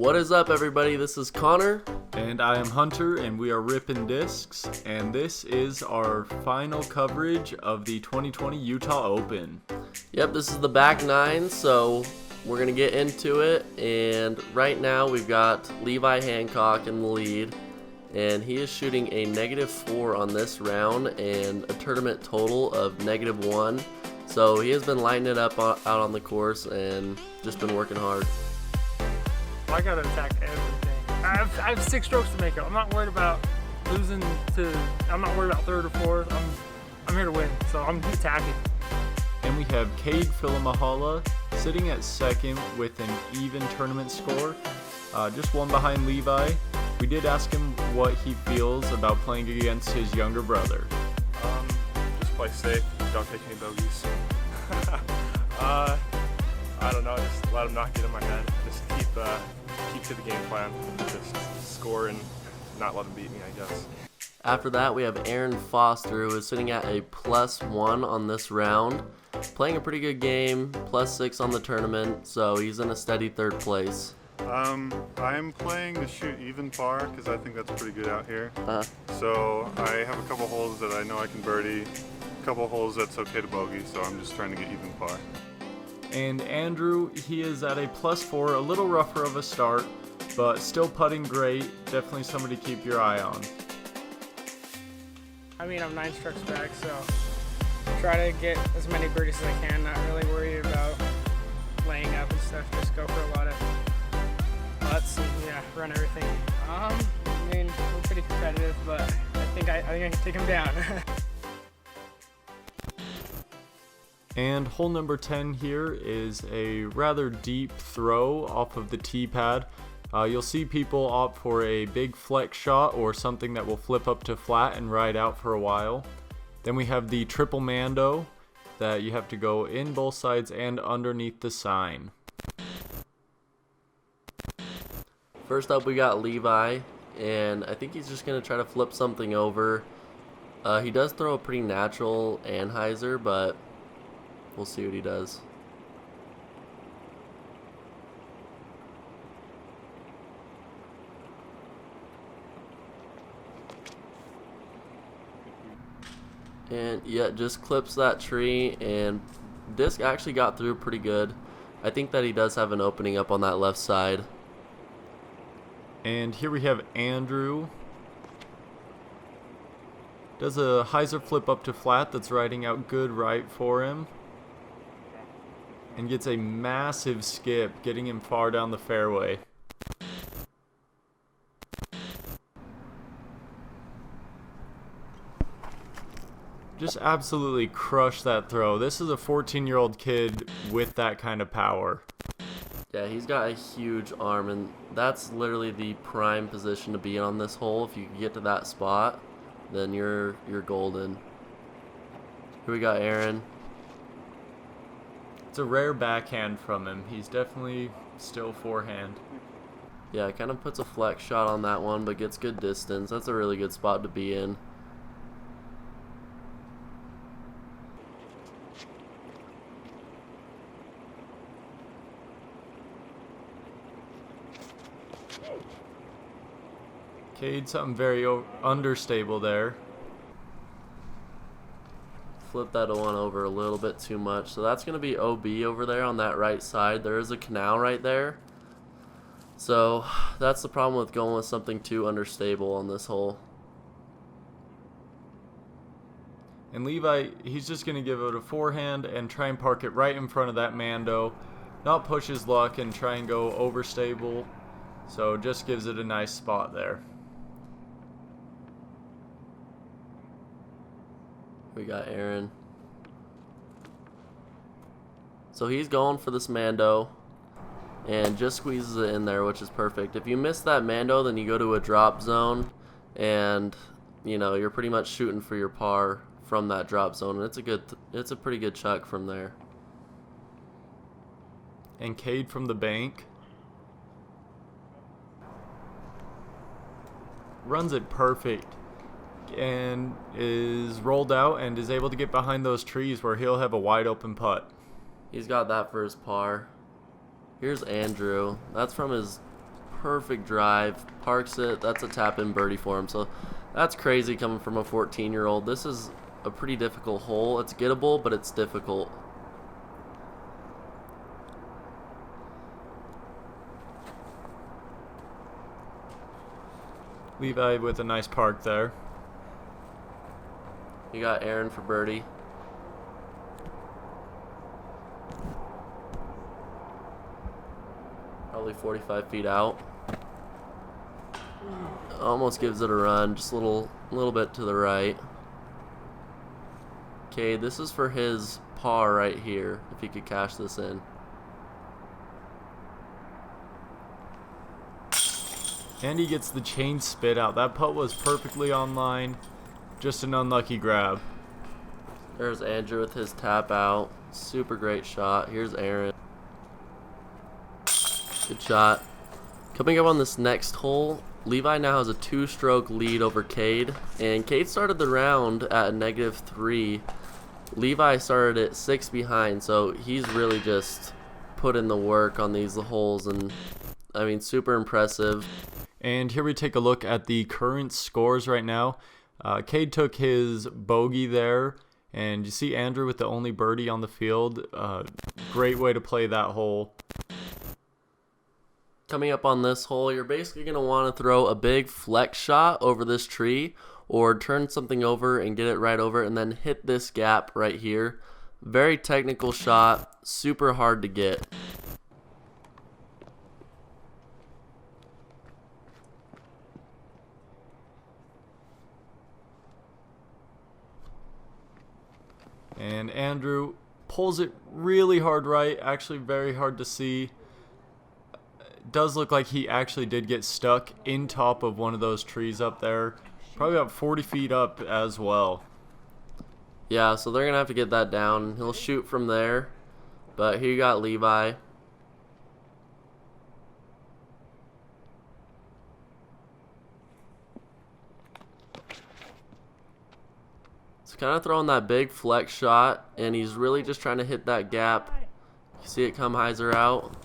What is up, everybody? This is Connor. And I am Hunter, and we are Rippin Discs, and this is our final coverage of the 2020 Utah Open. Yep, this is the back nine, so we're going to get into it. And right now we've got Levi Hancock in the lead, and he is shooting a -4 on this round and a tournament total of -1. So he has been lighting it up out on the course and just been working hard. I gotta attack everything. I have 6 strokes to make up. I'm not worried about losing to. I'm not worried about third or fourth. I'm here to win, so I'm attacking. And we have Cade Filamahala sitting at second with an even tournament score, just one behind Levi. We did ask him what he feels about playing against his younger brother. Just play safe. Don't take any bogeys. I don't know. Just let him not get in my head. Just keep to the game plan. Just score and not let him beat me, I guess. After that, we have Aaron Foster, who is sitting at a +1 on this round, playing a pretty good game, +6 on the tournament, so he's in a steady third place. I'm playing to shoot even par because I think that's pretty good out here. So I have a couple holes that I know I can birdie, a couple holes that's okay to bogey, so I'm just trying to get even par. And Andrew, he is at a +4, a little rougher of a start, but still putting great. Definitely somebody to keep your eye on. I mean, I'm 9 strokes back, so try to get as many birdies as I can. Not really worried about laying up and stuff. Just go for a lot of putts and run everything. I mean, we're pretty competitive, but I think I can take him down. And hole number 10 here is a rather deep throw off of the tee pad. You'll see people opt for a big flex shot or something that will flip up to flat and ride out for a while. Then we have the triple mando that you have to go in both sides and underneath the sign. First up, we got Levi, and I think he's just going to try to flip something over. He does throw a pretty natural anhyzer, but we'll see what he does. And yeah, just clips that tree, and disc actually got through pretty good. I think that he does have an opening up on that left side. And here we have Andrew. Does a hyzer flip up to flat that's riding out good right for him. And gets a massive skip, getting him far down the fairway. Just absolutely crushed that throw. This is a 14-year-old kid with that kind of power. Yeah, he's got a huge arm, and that's literally the prime position to be on this hole. If you can get to that spot, then you're golden. Here we got Aaron. It's a rare backhand from him. He's definitely still forehand. Yeah, kind of puts a flex shot on that one, but gets good distance. That's a really good spot to be in. Cade, something very understable there. Flip that one over a little bit too much. So that's going to be OB over there on that right side. There is a canal right there. So that's the problem with going with something too understable on this hole. And Levi, he's just going to give it a forehand and try and park it right in front of that mando. Not push his luck and try and go overstable. So just gives it a nice spot there. We got Aaron. So he's going for this mando and just squeezes it in there, which is perfect. If you miss that mando, then you go to a drop zone, and you're pretty much shooting for your par from that drop zone, and it's a pretty good chuck from there. And Cade from the bank runs it perfect and is rolled out and is able to get behind those trees where he'll have a wide open putt. He's got that for his par. Here's Andrew. That's from his perfect drive, parks it. That's a tap-in birdie for him. So that's crazy coming from a 14-year-old. This is a pretty difficult hole. It's gettable, but it's difficult. Levi with a nice park there. You got Aaron for birdie. Probably 45 feet out. Almost gives it a run, just a little bit to the right. Okay, this is for his par right here, if he could cash this in. And he gets the chain spit out. That putt was perfectly on line. Just an unlucky grab. There's Andrew with his tap out. Super great shot. Here's Aaron. Good shot. Coming up on this next hole, Levi now has a 2-stroke lead over Cade. And Cade started the round at a -3. Levi started at 6 behind, so he's really just put in the work on these holes. And, I mean, super impressive. And here we take a look at the current scores right now. Cade took his bogey there, and you see Andrew with the only birdie on the field. Great way to play that hole. Coming up on this hole, you're basically going to want to throw a big flex shot over this tree or turn something over and get it right over and then hit this gap right here. Very technical shot, super hard to get. And Andrew pulls it really hard right, actually very hard to see. It does look like he actually did get stuck in top of one of those trees up there. Probably about 40 feet up as well. Yeah, so they're going to have to get that down. He'll shoot from there. But here you got Levi. He's kind of throwing that big flex shot, and he's really just trying to hit that gap. You see it come hyzer out.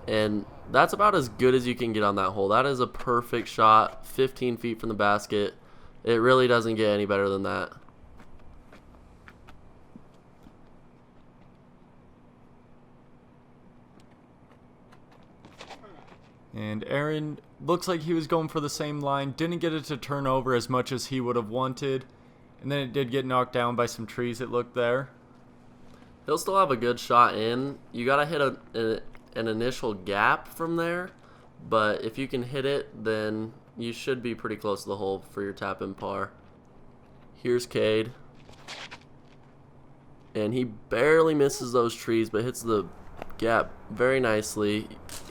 And that's about as good as you can get on that hole. That is a perfect shot, 15 feet from the basket. It really doesn't get any better than that. And Aaron looks like he was going for the same line. Didn't get it to turn over as much as he would have wanted. And then it did get knocked down by some trees, it looked there. He'll still have a good shot in. You got to hit an initial gap from there. But if you can hit it, then you should be pretty close to the hole for your tap-in par. Here's Cade. And he barely misses those trees, but hits the gap very nicely.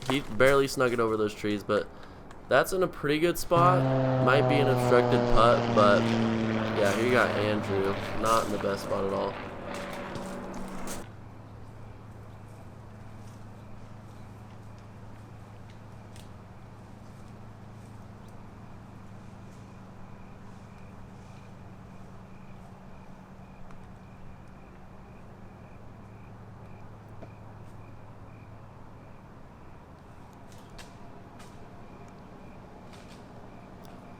He barely snuck it over those trees, but that's in a pretty good spot. Might be an obstructed putt, but yeah, here you got Andrew. Not in the best spot at all.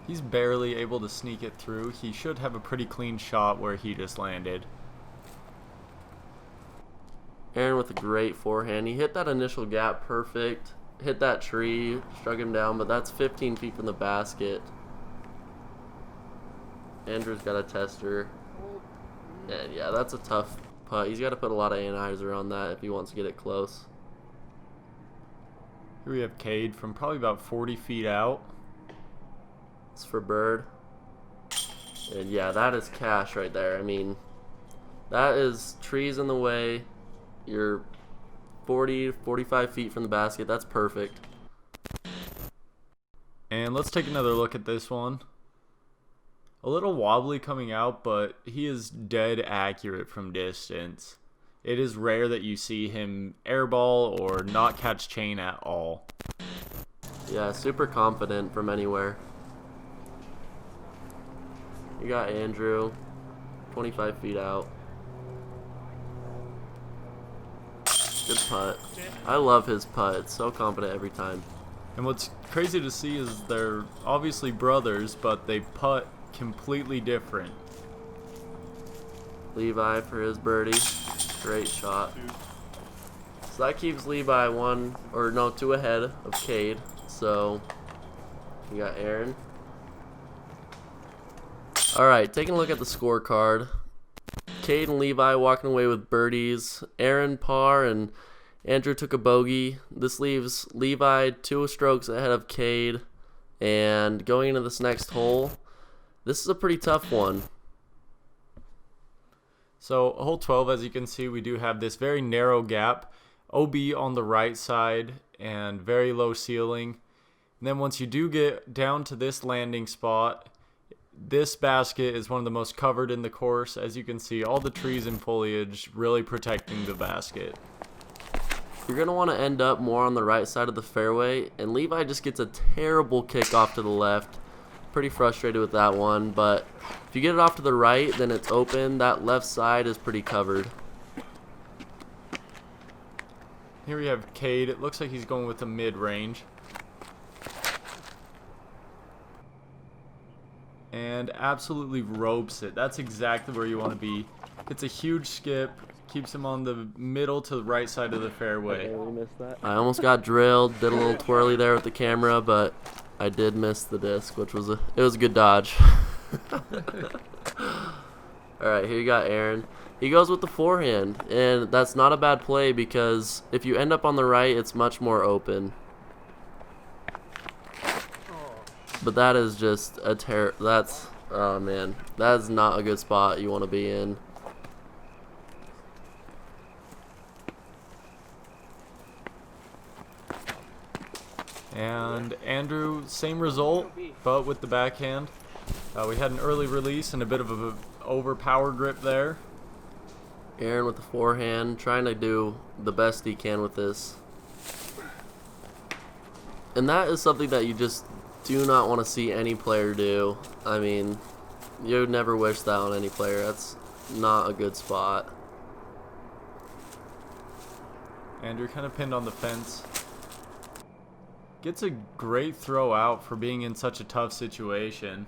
He's barely able to sneak it through. He should have a pretty clean shot where he just landed. Aaron with a great forehand. He hit that initial gap perfect. Hit that tree, struck him down, but that's 15 feet from the basket. Andrew's got a tester. And yeah, that's a tough putt. He's got to put a lot of anhyzer on that if he wants to get it close. Here we have Cade from probably about 40 feet out. It's for bird. And yeah, that is cash right there. I mean, that is trees in the way. You're 40 to 45 feet from the basket. That's perfect. And let's take another look at this one. A little wobbly coming out, but he is dead accurate from distance. It is rare that you see him airball or not catch chain at all. Yeah, super confident from anywhere. You got Andrew, 25 feet out. Good putt. I love his putt. It's so confident every time. And what's crazy to see is they're obviously brothers, but they putt completely different. Levi for his birdie. Great shot. So that keeps Levi 2 ahead of Cade. So you got Aaron. Alright, taking a look at the scorecard. Cade and Levi walking away with birdies. Aaron par and Andrew took a bogey. This leaves Levi 2 strokes ahead of Cade. And going into this next hole, this is a pretty tough one. So hole 12, as you can see, we do have this very narrow gap. OB on the right side and very low ceiling. And then once you do get down to this landing spot, this basket is one of the most covered in the course. As you can see, all the trees and foliage really protecting the basket. You're going to want to end up more on the right side of the fairway, and Levi just gets a terrible kick off to the left. Pretty frustrated with that one, but if you get it off to the right, then it's open. That left side is pretty covered. Here we have Cade. It looks like he's going with a mid-range. And absolutely ropes it. That's exactly where you want to be. It's a huge skip. Keeps him on the middle to the right side of the fairway. I almost got drilled. Did a little twirly there with the camera, but I did miss the disc, which was a good dodge. Alright, here you got Aaron. He goes with the forehand, and that's not a bad play because if you end up on the right, it's much more open. But that is just a oh man, that is not a good spot you want to be in. And Andrew, same result, but with the backhand. We had an early release and a bit of an overpower grip there. Aaron with the forehand, trying to do the best he can with this. And that is something that you just do not want to see any player do. I mean, you would never wish that on any player. That's not a good spot. Andrew kind of pinned on the fence. Gets a great throw out for being in such a tough situation.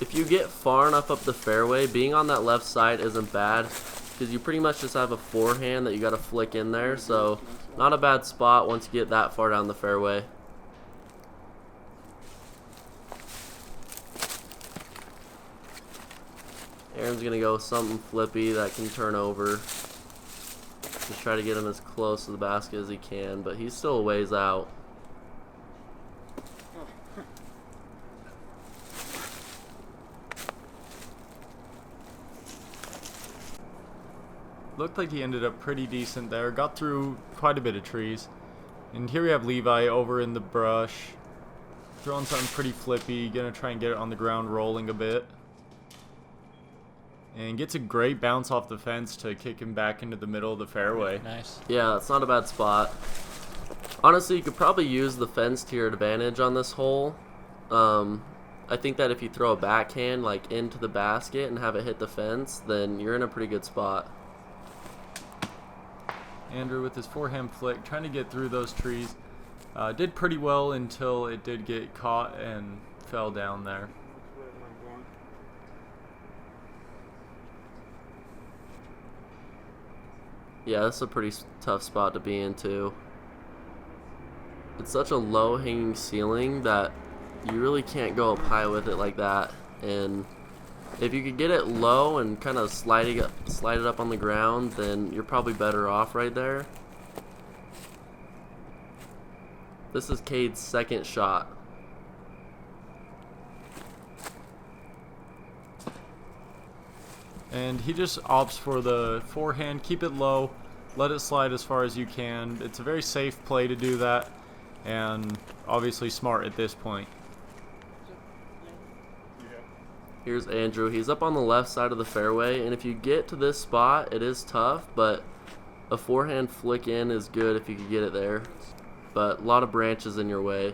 If you get far enough up the fairway, being on that left side isn't bad because you pretty much just have a forehand that you got to flick in there. So not a bad spot once you get that far down the fairway. Aaron's going to go with something flippy that can turn over. Just try to get him as close to the basket as he can, but he's still a ways out. Looked like he ended up pretty decent there. Got through quite a bit of trees. And here we have Levi over in the brush. Throwing something pretty flippy. Gonna try and get it on the ground, rolling a bit. And gets a great bounce off the fence to kick him back into the middle of the fairway. Nice. Yeah, that's not a bad spot. Honestly, you could probably use the fence to your advantage on this hole. I think that if you throw a backhand like into the basket and have it hit the fence, then you're in a pretty good spot. Andrew with his forehand flick, trying to get through those trees. Did pretty well until it did get caught and fell down there. Yeah, that's a pretty tough spot to be in too. It's such a low hanging ceiling that you really can't go up high with it like that. And if you could get it low and kind of slide it up on the ground, then you're probably better off right there. This is Cade's second shot. And he just opts for the forehand, keep it low, let it slide as far as you can. It's a very safe play to do that, and obviously smart at this point. Here's Andrew. He's up on the left side of the fairway, and if you get to this spot, it is tough, but a forehand flick in is good if you could get it there. But a lot of branches in your way.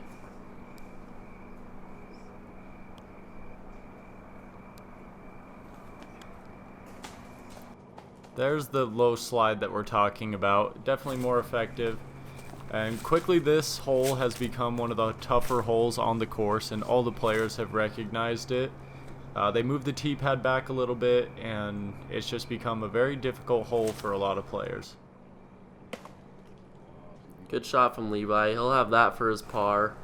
There's the low slide that we're talking about. Definitely more effective. And quickly this hole has become one of the tougher holes on the course, and all the players have recognized it. They moved the tee pad back a little bit, and it's just become a very difficult hole for a lot of players. Good shot from Levi. He'll have that for his par.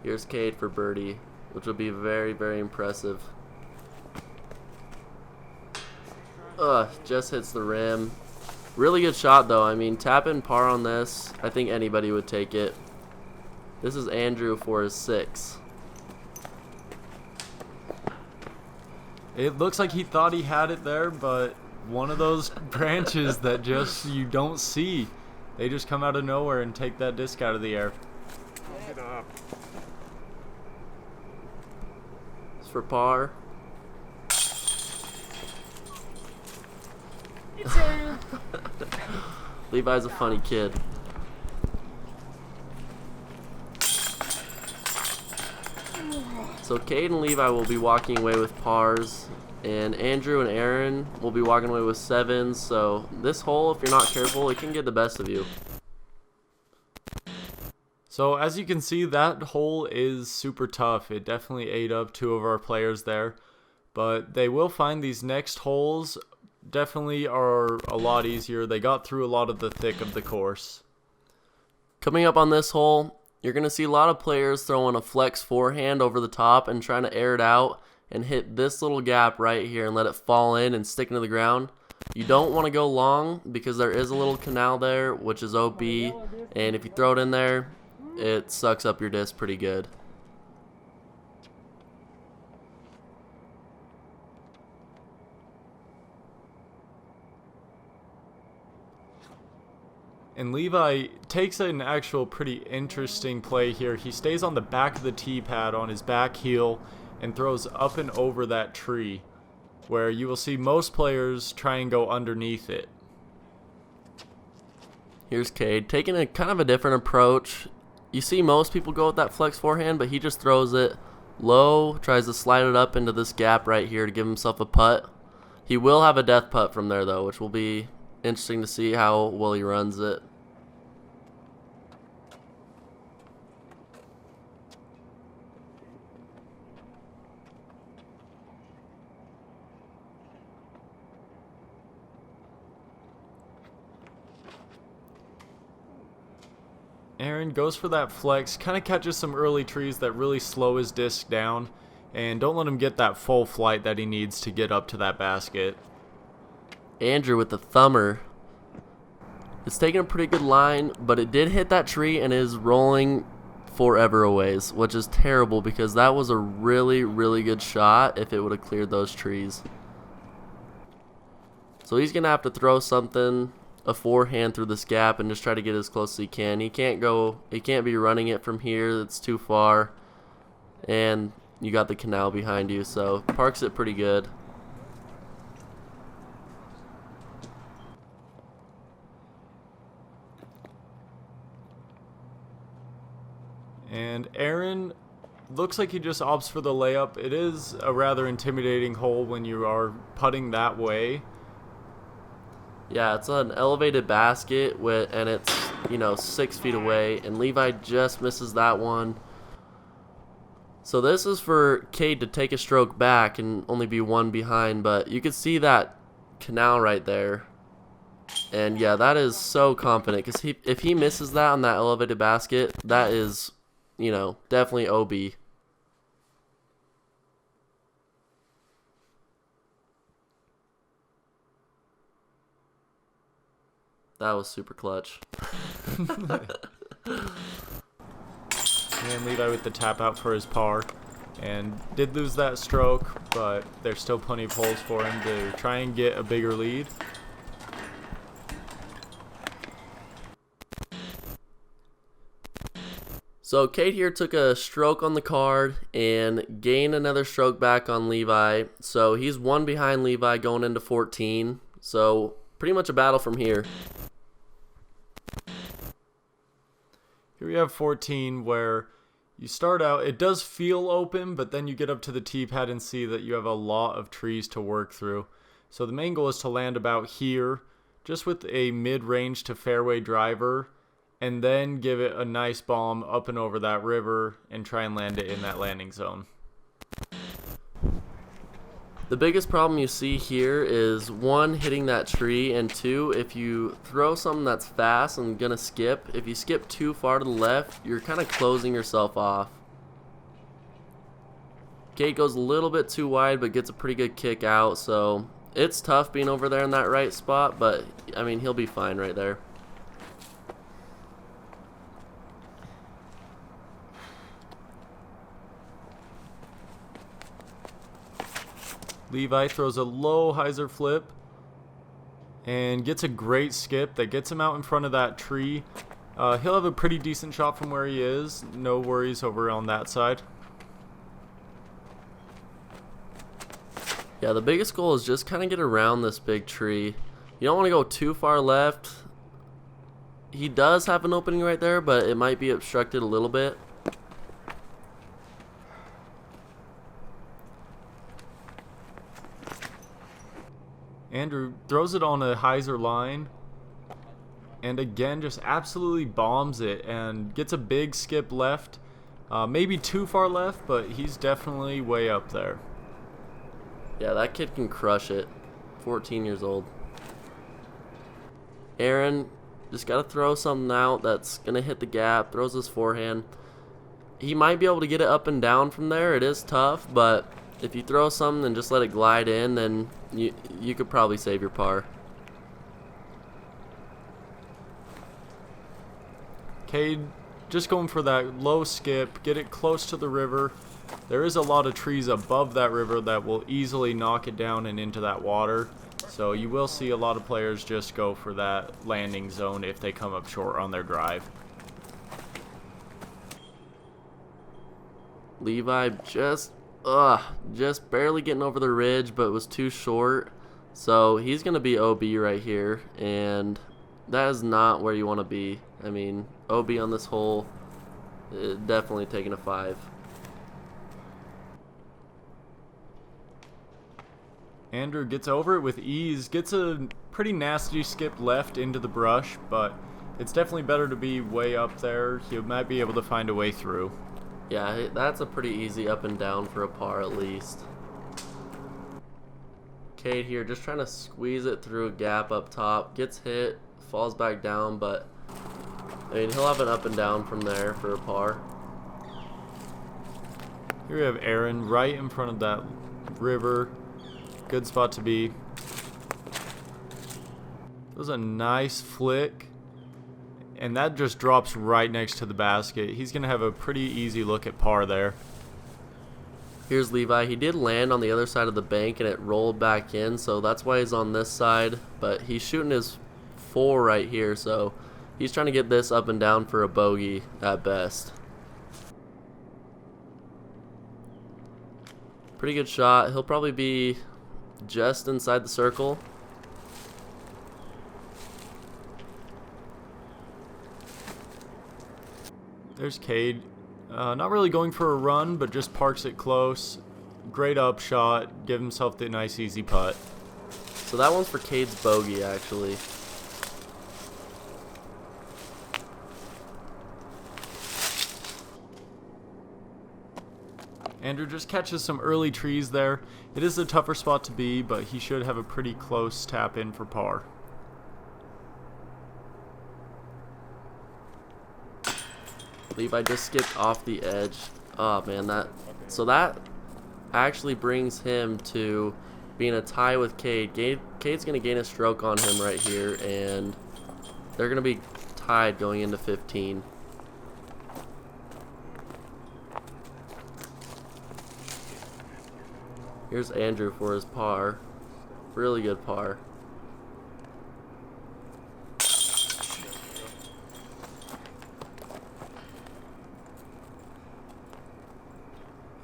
Here's Cade for birdie, which will be very, very impressive. Just hits the rim. Really good shot, though. I mean, tap in par on this. I think anybody would take it. This is Andrew for his 6. It looks like he thought he had it there, but one of those branches that just you don't see. They just come out of nowhere and take that disc out of the air. Get up. It's for par. Levi's a funny kid. So Cade and Levi will be walking away with pars, and Andrew and Aaron will be walking away with 7s. So this hole, if you're not careful, it can get the best of you. So as you can see, that hole is super tough. It definitely ate up 2 of our players there, but they will find these next holes definitely are a lot easier. They got through a lot of the thick of the course. Coming up on this hole, you're going to see a lot of players throwing a flex forehand over the top and trying to air it out and hit this little gap right here and let it fall in and stick into the ground. You don't want to go long because there is a little canal there, which is OB, and if you throw it in there, it sucks up your disc pretty good. And Levi takes an actual pretty interesting play here. He stays on the back of the tee pad on his back heel and throws up and over that tree, where you will see most players try and go underneath it. Here's Cade taking a kind of a different approach. You see most people go with that flex forehand, but he just throws it low, tries to slide it up into this gap right here to give himself a putt. He will have a death putt from there though, which will be interesting to see how well he runs it. Aaron goes for that flex, kind of catches some early trees that really slow his disc down, and don't let him get that full flight that he needs to get up to that basket. Andrew with the thumber. It's taking a pretty good line, but it did hit that tree and is rolling forever a ways, which is terrible because that was a really, really good shot if it would have cleared those trees. So he's going to have to throw something, a forehand through this gap, and just try to get as close as he can. He can't be running it from here. It's too far. And you got the canal behind you, so parks it pretty good. And Aaron looks like he just opts for the layup. It is a rather intimidating hole when you are putting that way. Yeah, it's an elevated basket and it's 6 feet away, and Levi just misses that one. So this is for Cade to take a stroke back and only be 1 behind, but you can see that canal right there. And yeah, that is so confident because if he misses that on that elevated basket, that is, definitely OB. That was super clutch. And Levi with the tap out for his par. And did lose that stroke, but there's still plenty of holes for him to try and get a bigger lead. So Cade here took a stroke on the card and gained another stroke back on Levi. So he's 1 behind Levi going into 14. So pretty much a battle from here. Here we have 14 where you start out, it does feel open, but then you get up to the tee pad and see that you have a lot of trees to work through. So the main goal is to land about here, just with a mid-range to fairway driver, and then give it a nice bomb up and over that river and try and land it in that landing zone. The biggest problem you see here is 1, hitting that tree, and 2, if you throw something that's fast and gonna skip, if you skip too far to the left, you're kind of closing yourself off. Cade goes a little bit too wide but gets a pretty good kick out, so it's tough being over there in that right spot, but I mean, he'll be fine right there. Levi throws a low hyzer flip and gets a great skip that gets him out in front of that tree. He'll have a pretty decent shot from where he is. No worries over on that side. Yeah, the biggest goal is just kind of get around this big tree. You don't want to go too far left. He does have an opening right there, but it might be obstructed a little bit. Andrew throws it on a hyzer line and again just absolutely bombs it and gets a big skip left. Maybe too far left, but he's definitely way up there. Yeah, that kid can crush it. 14 years old. Aaron just got to throw something out that's going to hit the gap. Throws his forehand. He might be able to get it up and down from there. It is tough, but if you throw something and just let it glide in, then you could probably save your par. Cade just going for that low skip, get it close to the river. There is a lot of trees above that river that will easily knock it down and into that water. So you will see a lot of players just go for that landing zone if they come up short on their drive. Levi just barely getting over the ridge, but was too short. So he's going to be OB right here, and that is not where you want to be. I mean, OB on this hole, definitely taking a 5. Andrew gets over it with ease, gets a pretty nasty skip left into the brush, but it's definitely better to be way up there. He might be able to find a way through. Yeah, that's a pretty easy up and down for a par at least. Cade here just trying to squeeze it through a gap up top. Gets hit, falls back down, but I mean, he'll have an up and down from there for a par. Here we have Aaron right in front of that river. Good spot to be. That was a nice flick. And that just drops right next to the basket. He's going to have a pretty easy look at par there. Here's Levi. He did land on the other side of the bank and it rolled back in, so that's why he's on this side. But he's shooting his 4 right here, so he's trying to get this up and down for a bogey at best. Pretty good shot. He'll probably be just inside the circle. There's Cade. Not really going for a run, but just parks it close. Great up shot. Give himself the nice easy putt. So that one's for Cade's bogey, actually. Andrew just catches some early trees there. It is a tougher spot to be, but he should have a pretty close tap in for par. Levi just skipped off the edge. Oh man, so that actually brings him to being a tie with Cade. Cade's gonna gain a stroke on him right here, and they're gonna be tied going into 15. Here's Andrew for his par. Really good par.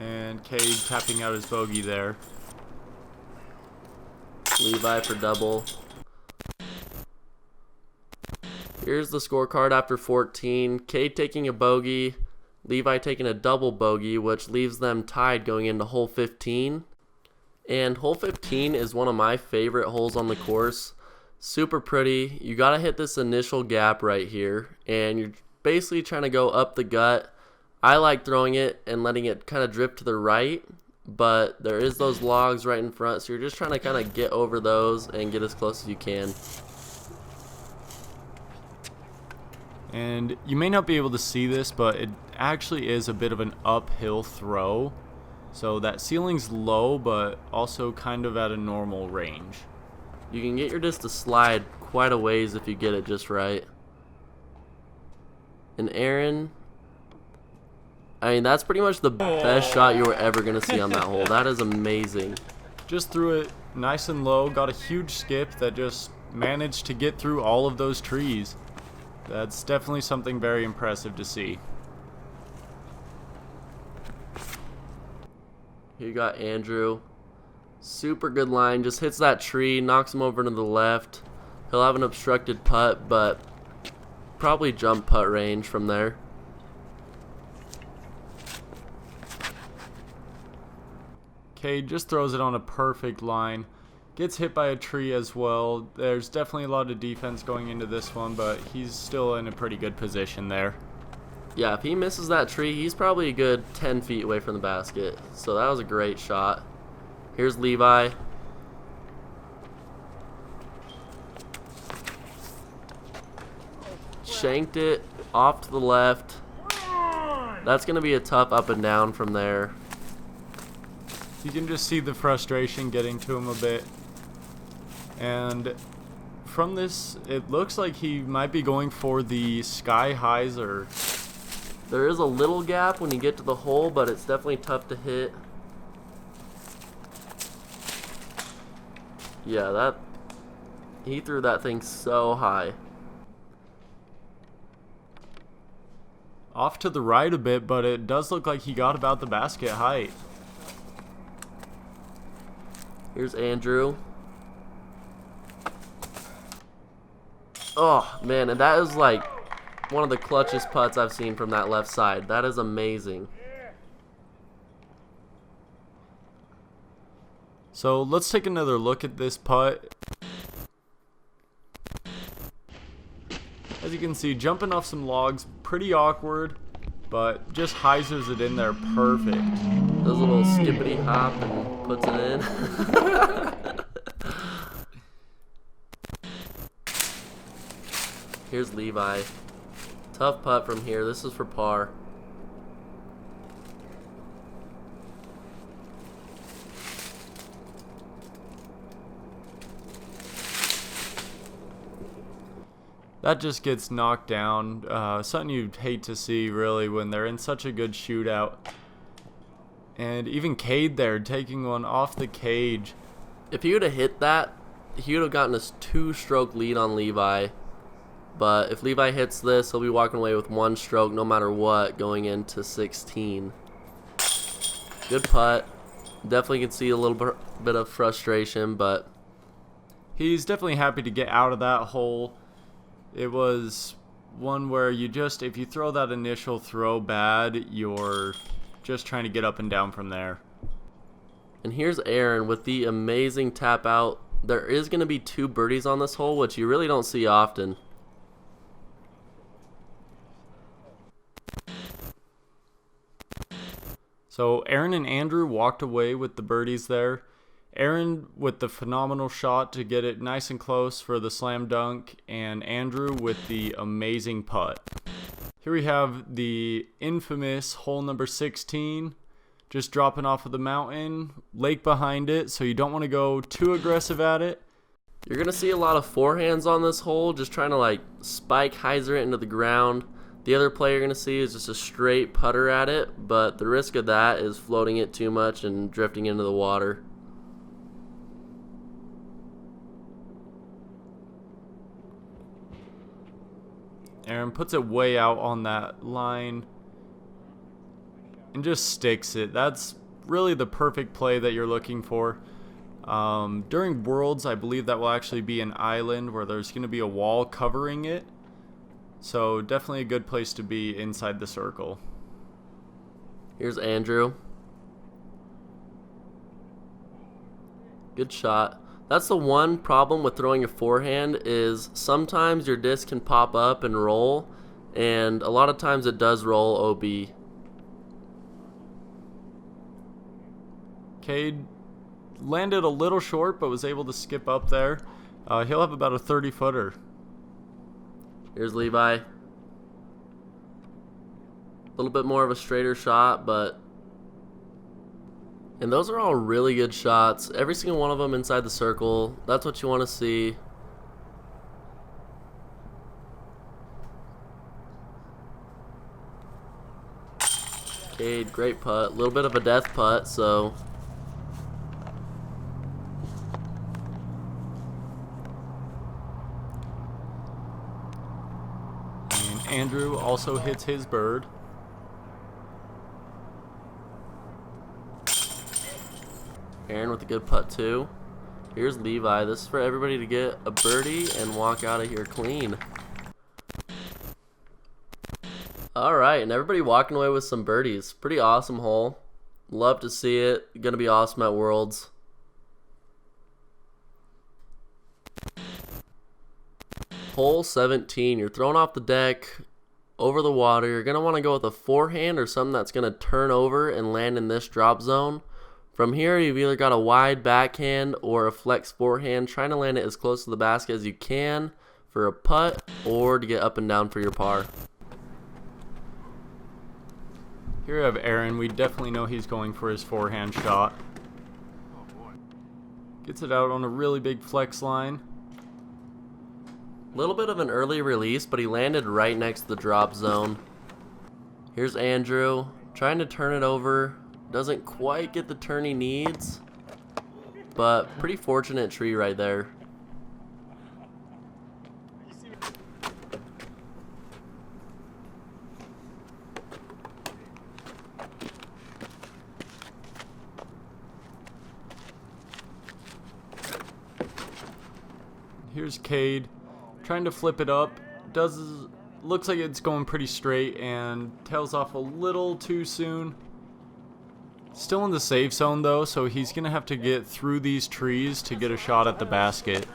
And Cade tapping out his bogey there. Levi for double. Here's the scorecard after 14. Cade taking a bogey. Levi taking a double bogey, which leaves them tied going into hole 15. And hole 15 is one of my favorite holes on the course. Super pretty. You got to hit this initial gap right here, and you're basically trying to go up the gut. I like throwing it and letting it kind of drift to the right, but there is those logs right in front, so you're just trying to kind of get over those and get as close as you can. And you may not be able to see this, but it actually is a bit of an uphill throw. So that ceiling's low, but also kind of at a normal range. You can get your disc to slide quite a ways if you get it just right. And Aaron, I mean, that's pretty much the best shot you were ever going to see on that hole. That is amazing. Just threw it nice and low, got a huge skip that just managed to get through all of those trees. That's definitely something very impressive to see. Here you got Andrew. Super good line, just hits that tree, knocks him over to the left. He'll have an obstructed putt, but probably jump putt range from there. Cade just throws it on a perfect line. Gets hit by a tree as well. There's definitely a lot of defense going into this one, but he's still in a pretty good position there. Yeah, if he misses that tree, he's probably a good 10 feet away from the basket. So that was a great shot. Here's Levi. Shanked it off to the left. That's going to be a tough up and down from there. You can just see the frustration getting to him a bit. And from this, it looks like he might be going for the sky hyzer. There is a little gap when you get to the hole, but it's definitely tough to hit. Yeah, he threw that thing so high. Off to the right a bit, but it does look like he got about the basket height. Here's Andrew. Oh, man, and that is like one of the clutchest putts I've seen from that left side. That is amazing. So let's take another look at this putt. As you can see, jumping off some logs, pretty awkward, but just hyzers it in there perfect. Does a little skippity hop and puts it in. Here's Levi. Tough putt from here. This is for par. That just gets knocked down. Something you'd hate to see, really, when they're in such a good shootout. And even Cade there, taking one off the cage. If he would have hit that, he would have gotten a 2-stroke lead on Levi. But if Levi hits this, he'll be walking away with 1 stroke no matter what going into 16. Good putt. Definitely can see a little bit of frustration, but he's definitely happy to get out of that hole. It was one where you just, if you throw that initial throw bad, you're just trying to get up and down from there. And here's Aaron with the amazing tap out. There is going to be 2 birdies on this hole, which you really don't see often. So Aaron and Andrew walked away with the birdies there. Aaron with the phenomenal shot to get it nice and close for the slam dunk, and Andrew with the amazing putt. Here we have the infamous hole number 16, just dropping off of the mountain, lake behind it, so you don't want to go too aggressive at it. You're going to see a lot of forehands on this hole, just trying to like spike hyzer it into the ground. The other play you're going to see is just a straight putter at it, but the risk of that is floating it too much and drifting into the water. Aaron puts it way out on that line and just sticks it. That's really the perfect play that you're looking for. During Worlds, I believe that will actually be an island where there's going to be a wall covering it. So definitely a good place to be inside the circle. Here's Andrew. Good shot. That's the one problem with throwing a forehand, is sometimes your disc can pop up and roll, and a lot of times it does roll OB. Cade landed a little short, but was able to skip up there. He'll have about a 30-footer. Here's Levi. A little bit more of a straighter shot, but... And those are all really good shots. Every single one of them inside the circle. That's what you want to see. Cade, great putt. A little bit of a death putt, so... And Andrew also hits his bird. Aaron with a good putt too. Here's Levi. This is for everybody to get a birdie and walk out of here clean. Alright, and everybody walking away with some birdies. Pretty awesome hole. Love to see it. Gonna be awesome at Worlds. Hole 17. You're throwing off the deck over the water. You're gonna want to go with a forehand or something that's gonna turn over and land in this drop zone. From here, you've either got a wide backhand or a flex forehand, trying to land it as close to the basket as you can for a putt or to get up and down for your par. Here we have Aaron. We definitely know he's going for his forehand shot. Gets it out on a really big flex line. Little bit of an early release, but he landed right next to the drop zone. Here's Andrew trying to turn it over. Doesn't quite get the turn he needs, but pretty fortunate tree right there. Here's Cade trying to flip it up. Looks like it's going pretty straight and tails off a little too soon. Still in the safe zone though, so he's gonna have to get through these trees to get a shot at the basket.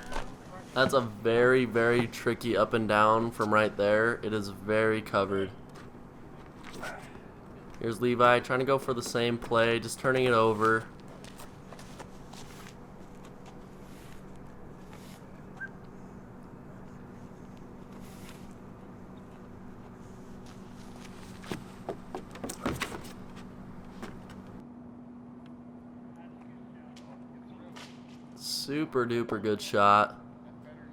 That's a very, very tricky up and down from right there. It is very covered. Here's Levi trying to go for the same play, just turning it over. Super duper good shot.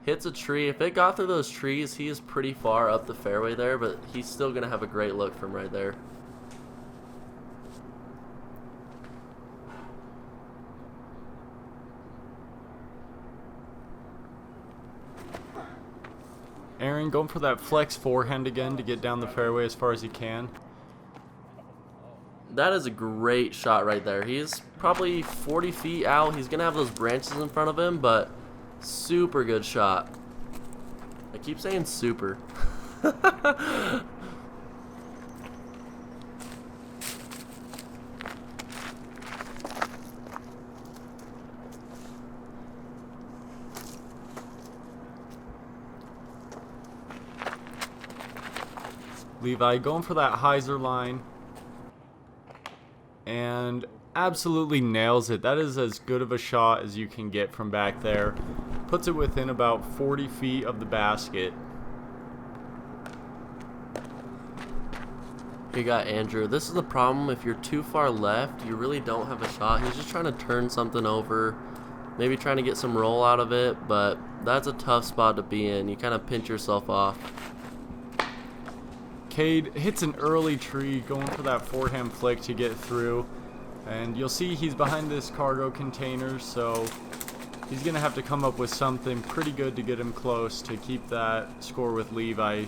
Hits a tree. If it got through those trees, he is pretty far up the fairway there, but he's still going to have a great look from right there. Aaron going for that flex forehand again to get down the fairway as far as he can. That is a great shot right there. He's probably 40 feet out. He's going to have those branches in front of him, but super good shot. I keep saying super. Levi going for that hyzer line and absolutely nails it. That is as good of a shot as you can get from back there. Puts it within about 40 feet of the basket. You got Andrew. This is the problem. If you're too far left, you really don't have a shot. He's just trying to turn something over, maybe trying to get some roll out of it, but that's a tough spot to be in. You kind of pinch yourself off. Cade hits an early tree going for that forehand flick to get through, and you'll see he's behind this cargo container, so he's gonna have to come up with something pretty good to get him close to keep that score with Levi.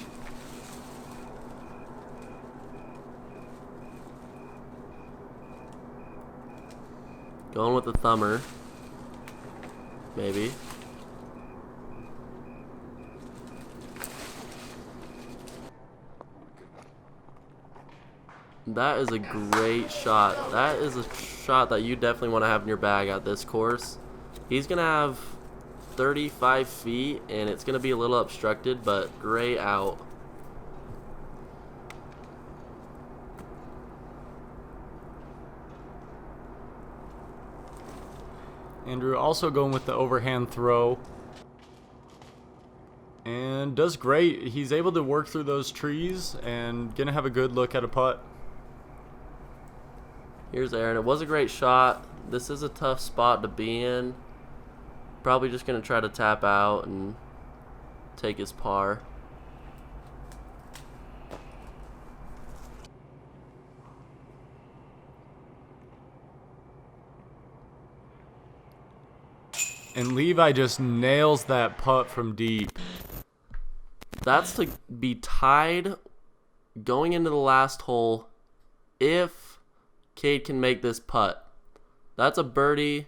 Going with the thumber, maybe. That is a great shot. That is a shot that you definitely want to have in your bag at this course. He's going to have 35 feet, and it's going to be a little obstructed, but gray out. Andrew also going with the overhand throw. And does great. He's able to work through those trees and gonna have a good look at a putt. Here's Aaron. It was a great shot. This is a tough spot to be in. Probably just going to try to tap out and take his par. And Levi just nails that putt from deep. That's to be tied going into the last hole if Cade can make this putt. That's a birdie.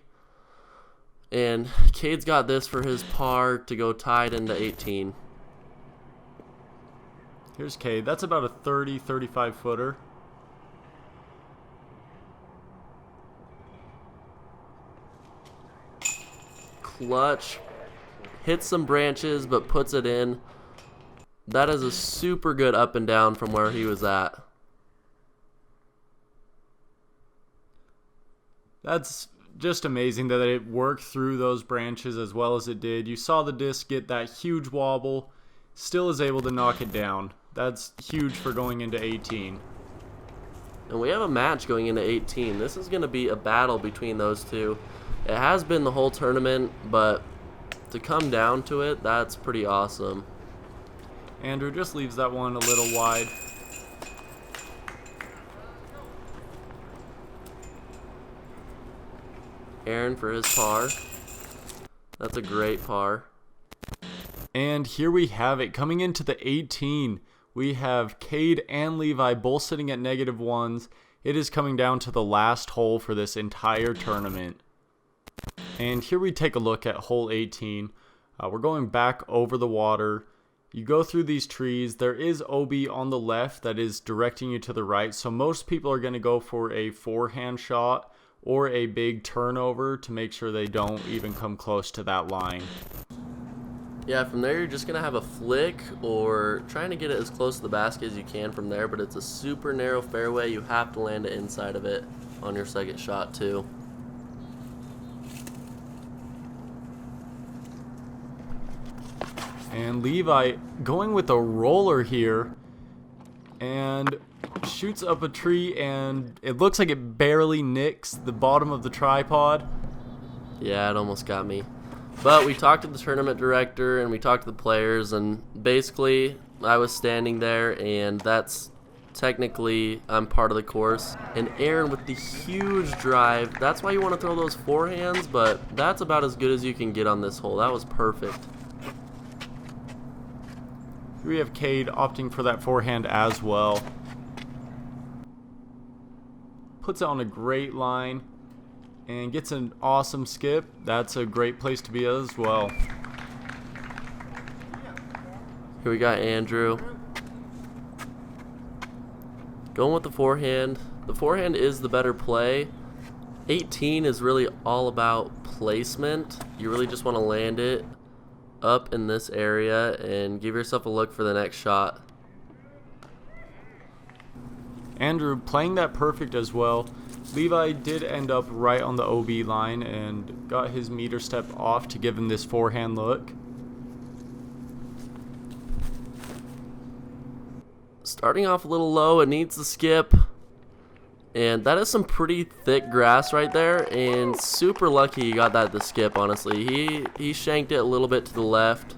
And Cade's got this for his par to go tied into 18. Here's Cade. That's about a 35 footer. Clutch. Hits some branches but puts it in. That is a super good up and down from where he was at. That's just amazing that it worked through those branches as well as it did. You saw the disc get that huge wobble, still is able to knock it down. That's huge for going into 18. And we have a match going into 18. This is going to be a battle between those two. It has been the whole tournament, but to come down to it, that's pretty awesome. Andrew just leaves that one a little wide. Aaron for his par. That's a great par. And here we have it. Coming into the 18, we have Cade and Levi both sitting at -1s. It is coming down to the last hole for this entire tournament. And here we take a look at hole 18. We're going back over the water. You go through these trees. There is OB on the left that is directing you to the right. So most people are going to go for a forehand shot or a big turnover to make sure they don't even come close to that line. Yeah, from there you're just going to have a flick or trying to get it as close to the basket as you can from there, but it's a super narrow fairway. You have to land it inside of it on your second shot too. And Levi going with a roller here and shoots up a tree, and it looks like it barely nicks the bottom of the tripod. Yeah, it almost got me. But we talked to the tournament director and we talked to the players, and basically I was standing there, and that's technically I'm part of the course. And Aaron with the huge drive. That's why you want to throw those forehands, but that's about as good as you can get on this hole. That was perfect. Here we have Cade opting for that forehand as well. Puts it on a great line and gets an awesome skip. That's a great place to be as well. Here we got Andrew. Going with the forehand. The forehand is the better play. 18 is really all about placement. You really just want to land it up in this area and give yourself a look for the next shot. Andrew playing that perfect as well. Levi did end up right on the OB line and got his meter step off to give him this forehand look. Starting off a little low, it needs the skip. And that is some pretty thick grass right there, and super lucky he got that to skip, honestly. He shanked it a little bit to the left.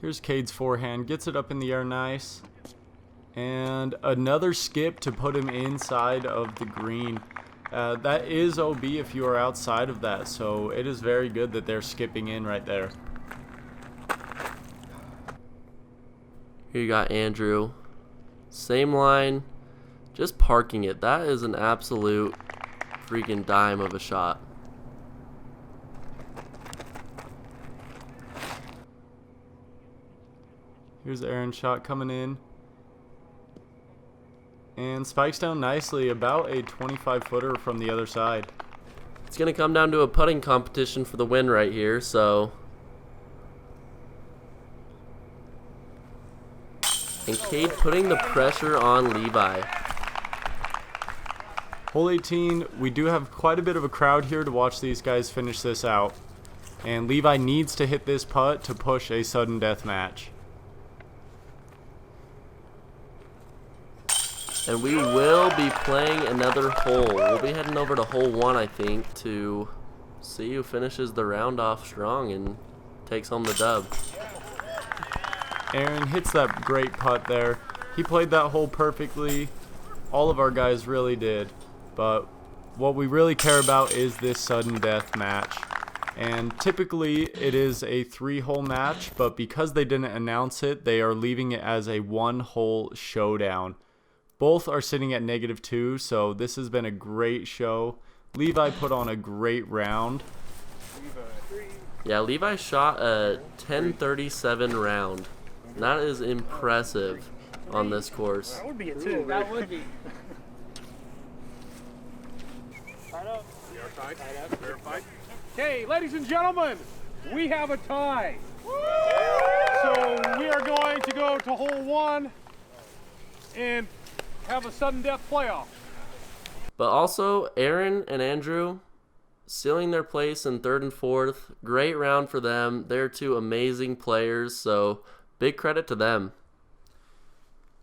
Here's Cade's forehand, gets it up in the air nice. And another skip to put him inside of the green. That is OB if you are outside of that, so it is very good that they're skipping in right there. Here you got Andrew. Same line, just parking it. That is an absolute freaking dime of a shot. Here's Aaron's shot coming in. And spikes down nicely, about a 25-footer from the other side. It's going to come down to a putting competition for the win right here, so. And Cade putting the pressure on Levi. Hole 18, we do have quite a bit of a crowd here to watch these guys finish this out. And Levi needs to hit this putt to push a sudden death match. And we will be playing another hole. We'll be heading over to hole 1, I think, to see who finishes the round off strong and takes home the dub. Aaron hits that great putt there. He played that hole perfectly. All of our guys really did. But what we really care about is this sudden death match. And typically it is a 3-hole match, but because they didn't announce it, they are leaving it as a 1-hole showdown. Both are sitting at -2, so this has been a great show. Levi put on a great round. Yeah, Levi shot a 10:37 round. That is impressive on this course. That would be it too. That would be. Okay, ladies and gentlemen, we have a tie. So we are going to go to hole 1 and have a sudden death playoff. But also, Aaron and Andrew sealing their place in 3rd and 4th. Great round for them. They're two amazing players, so big credit to them.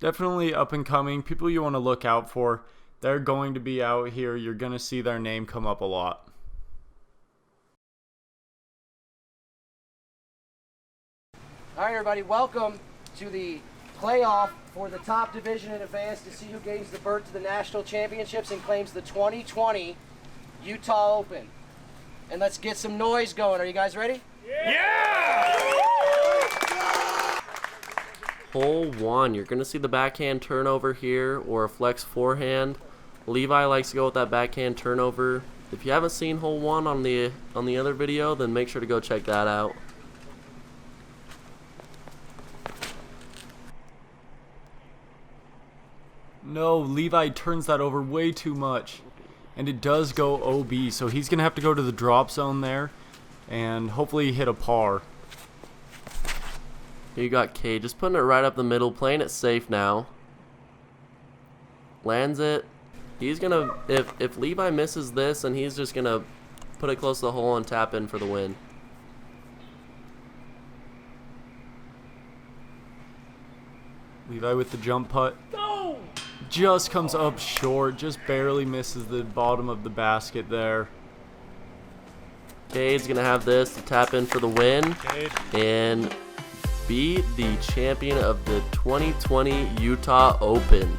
Definitely up and coming, people you want to look out for. They're going to be out here. You're going to see their name come up a lot. All right, everybody, welcome to the playoff for the top division in advance to see who gains the berth to the national championships and claims the 2020 Utah Open. And let's get some noise going. Are you guys ready? Hole 1, you're going to see the backhand turnover here or a flex forehand. Levi likes to go with that backhand turnover. If you haven't seen hole 1 on the other video, then make sure to go check that out. No, Levi turns that over way too much. And it does go OB, so he's going to have to go to the drop zone there and hopefully hit a par. Here you got Cade, just putting it right up the middle, playing it safe now. Lands it. He's going to, if Levi misses this, then he's just going to put it close to the hole and tap in for the win. Levi with the jump putt. Just comes up short, just barely misses the bottom of the basket there. Cade's going to have this to tap in for the win and be the champion of the 2020 Utah Open.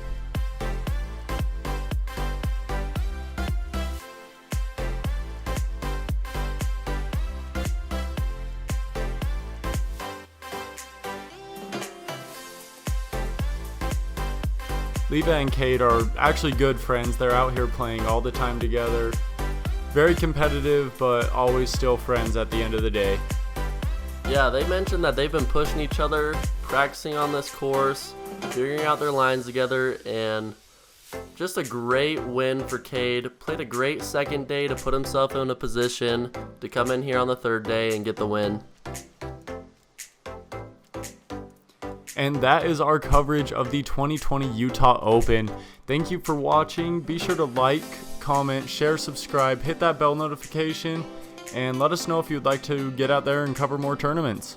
Levi and Cade are actually good friends. They're out here playing all the time together. Very competitive, but always still friends at the end of the day. Yeah, they mentioned that they've been pushing each other, practicing on this course, figuring out their lines together, and just a great win for Cade. Played a great second day to put himself in a position to come in here on the 3rd day and get the win. And that is our coverage of the 2020 Utah Open. Thank you for watching. Be sure to like, comment, share, subscribe, hit that bell notification, and let us know if you'd like to get out there and cover more tournaments.